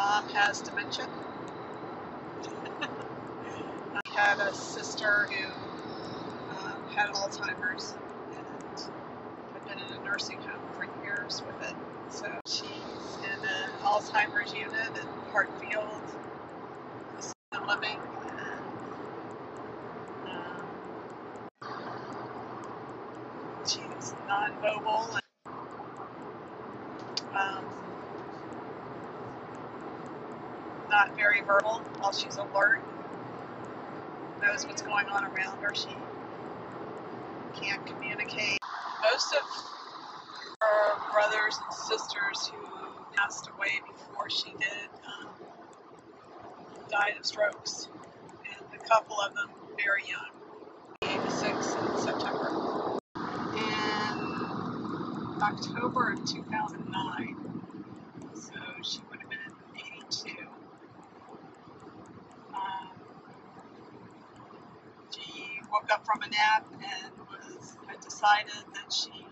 mom has dementia. I had a sister who had Alzheimer's and had been in a nursing home for years with it. So she's in an Alzheimer's unit in Hartfield, assisted living, and she's non-mobile and not very verbal. While she's alert, knows what's going on around her, she can't communicate. Most of her brothers and sisters who passed away before she did died of strokes, and a couple of them very young, 86 in September. In October of 2009, so she would have been 82, she woke up from a nap and had decided that she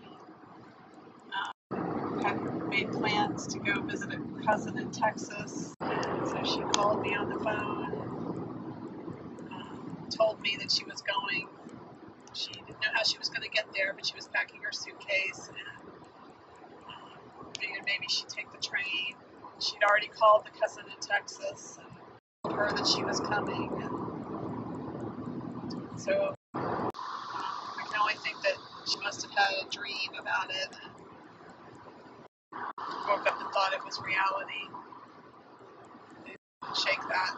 had made plans to go visit a cousin in Texas, and so she called me on the phone, told me that she was going. She didn't know how she was going to get there, but she was packing her suitcase and figured maybe she'd take the train. She'd already called the cousin in Texas and told her that she was coming, and so I can only think that she must have had a dream about it and woke up and thought it was reality. They didn't shake that.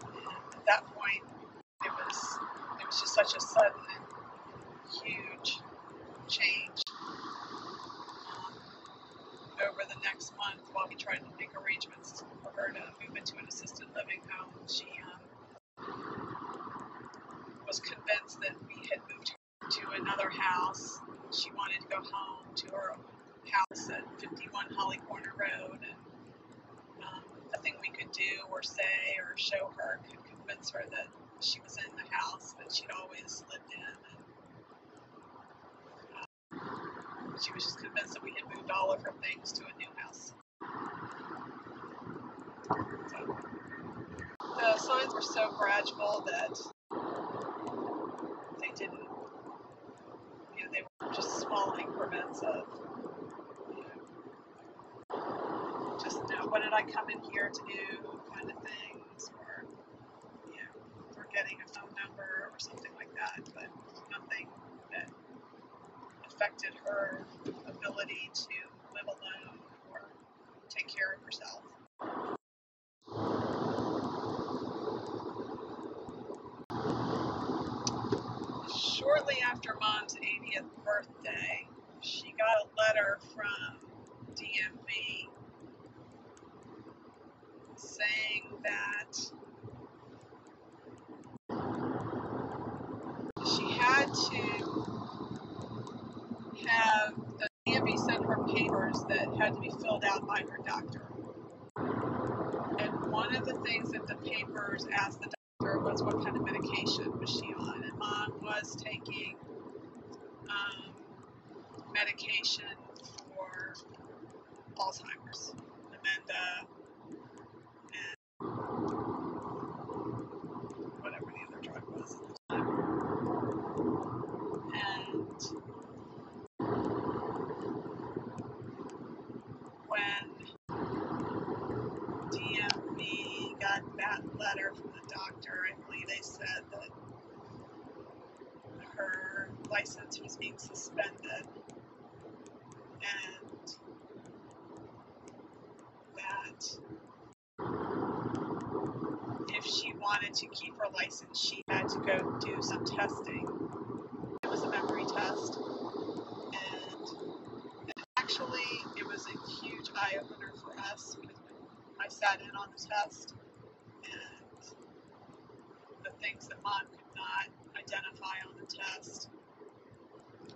And at that point, it was just such a sudden and huge change. Over the next month, while we tried to make arrangements for her to move into an assisted living home, she was convinced that we had moved her to another house. She wanted to go home to her house at 51 Holly Corner Road, and nothing we could do or say or show her could convince her that she was in the house that she'd always lived in. And she was just convinced that we had moved all of her things to a new house. So the signs were so gradual that they didn't, they were just small increments of, just, what did I come in here to do kind of things, or, forgetting a phone number or something like that, but nothing that affected her ability to live alone or take care of herself. Shortly after Mom's 80th birthday, she got a letter from DMV saying that she had to have the DMV send her papers that had to be filled out by her doctor. And one of the things that the papers asked the doctor was what kind of medication was she on. And Mom was taking medication for Alzheimer's, Namenda, and whatever the other drug was at the time. And when DMV got that letter from the doctor, I believe they said that her license was being suspended, and that if she wanted to keep her license, she had to go do some testing. It was a memory test, and actually it was a huge eye-opener for us, because I sat in on the test, and the things that Mom could not identify on the test,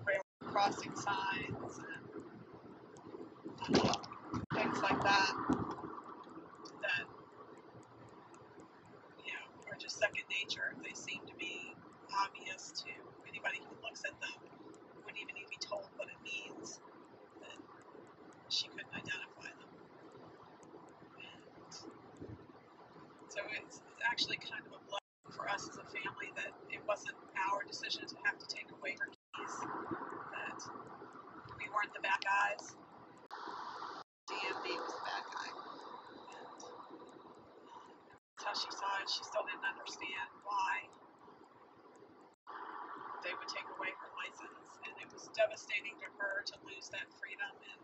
railroad crossing signs and things like that, that are just second nature. They seem to be obvious to anybody who looks at them. Wouldn't even need to be told what it means, that she couldn't identify them. devastating to her to lose that freedom, and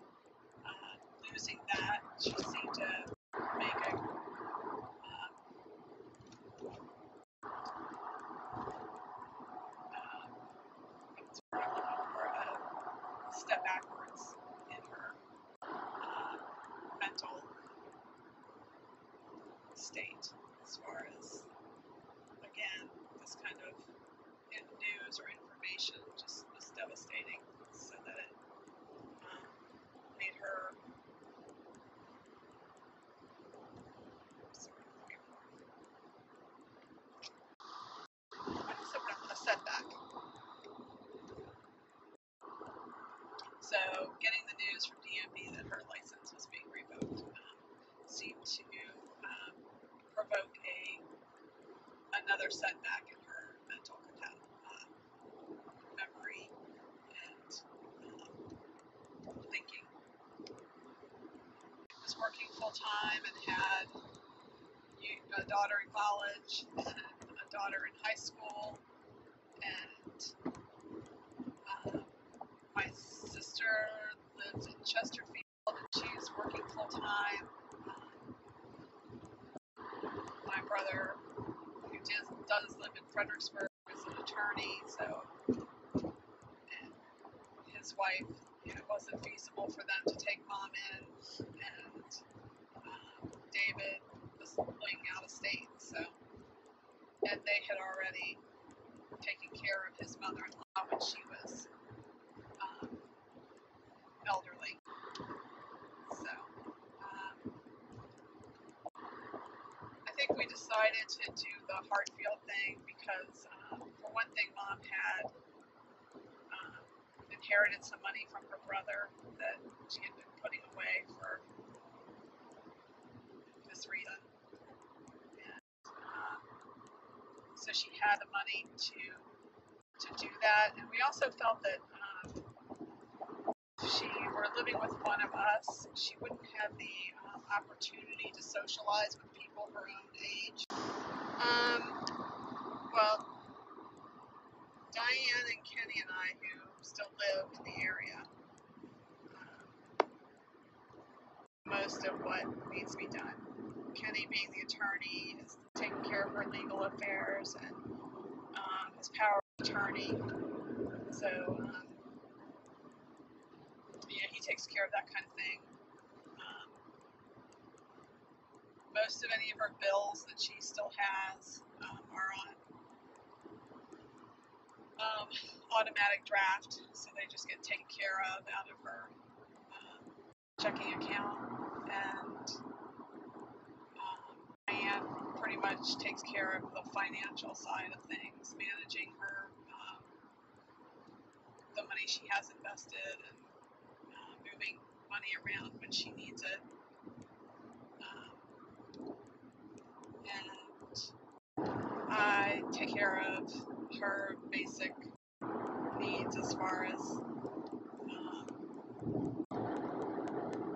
losing that, she seemed to make a step backwards in her mental state, as far as, again, this kind of news or information just was devastating, so that it made her a setback. So getting the news from DMV that her license was being revoked seemed to provoke another setback in her mental memory and thinking. She was working full time and had a daughter in college and a daughter in high school, and my sister lives in Chesterfield and she's working full time. My brother, who does live in Fredericksburg, is an attorney, so, and his wife, it wasn't feasible for them to take mom in, and David was living out of state, so, and they had already taken care of his mother-in-law when she was elderly. So I think we decided to do the Hartfield thing because, for one thing, Mom had inherited some money from her brother that she had been putting away for this reason. And so she had the money to do that. And we also felt that if she were living with one of us, she wouldn't have the opportunity to socialize with people her own age. Well, Diane and Kenny and I, who still live in the area, most of what needs to be done. Kenny, being the attorney, is taking care of her legal affairs and his power of attorney. So, yeah, he takes care of that kind of thing. Most of any of her bills that she still has are on automatic draft, so they just get taken care of out of her checking account. And Diane pretty much takes care of the financial side of things, managing her the money she has invested and moving money around when she needs it. And I take care of her basic needs as far as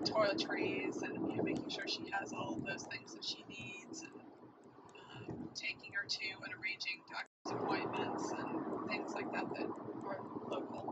toiletries and making sure she has all of those things that she needs, and taking her to and arranging doctor's appointments and things like that that are local.